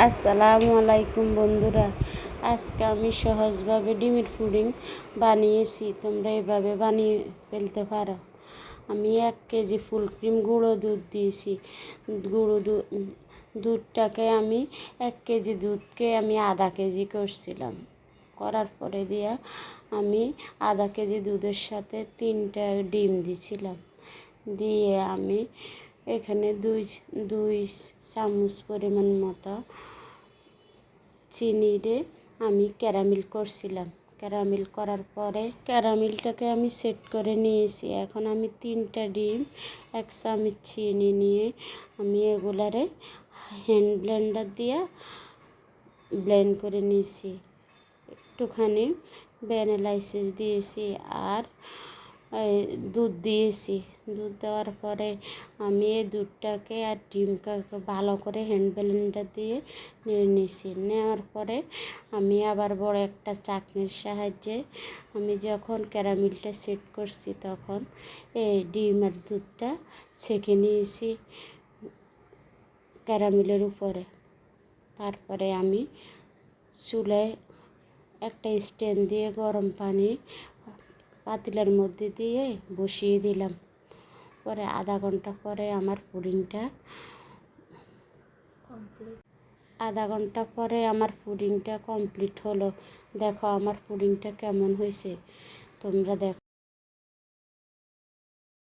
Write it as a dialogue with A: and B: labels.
A: আসসালামু আলাইকুম বন্ধুরা, আজকে আমি সহজভাবে ডিমের পুডিং বানিয়েছি। তোমরা এভাবে বানিয়ে ফেলতে পারো। আমি 1 কেজি ফুল ক্রিম গুঁড়ো দুধ দিয়েছি। গুঁড়ো দুধটাকে আমি 1 কেজি দুধকে আমি আধা কেজি করছিলাম। করার পরে আমি আধা কেজি দুধের সাথে 3টা ডিম দিয়েছিলাম। দিয়ে আমি এখানে দুই চামচ পরিমাণ মতো চিনিরে আমি ক্যারামেল করছিলাম। ক্যারামেল করার পরে ক্যারামেলটাকে আমি সেট করে নিয়েছি। এখন আমি 3টা ডিম 1 চামচ চিনি নিয়ে আমি এগুলারে হ্যান্ড ব্লেন্ডার দিয়ে ব্লেন্ড করে নিয়েছি। একটুখানি ভ্যানিলা এসেন্স দিয়েছি আর দুধ দিয়েছি। দুধ দেওয়ার পরে আমি এই দুধটাকে আর ডিমটাকে ভালো করে হ্যান্ড ব্লেন্ডার দিয়ে নিয়ে নিয়েছি। নেওয়ার পরে আমি আবার বড় একটা চাকনির সাহায্যে আমি যখন ক্যারামেলটা সেট করছি তখন এই ডিম আর দুধটা ছেঁকে নিয়েছি ক্যারামেলের উপরে। তারপরে আমি চুলায় একটা স্ট্যান্ড দিয়ে গরম পানি পাতিলের মধ্যে দিয়ে বসিয়ে দিলাম। পরে আধা ঘন্টা পরে আমার পুডিংটা কমপ্লিট হলো। দেখো আমার পুডিংটা কেমন হয়েছে, তোমরা দেখো।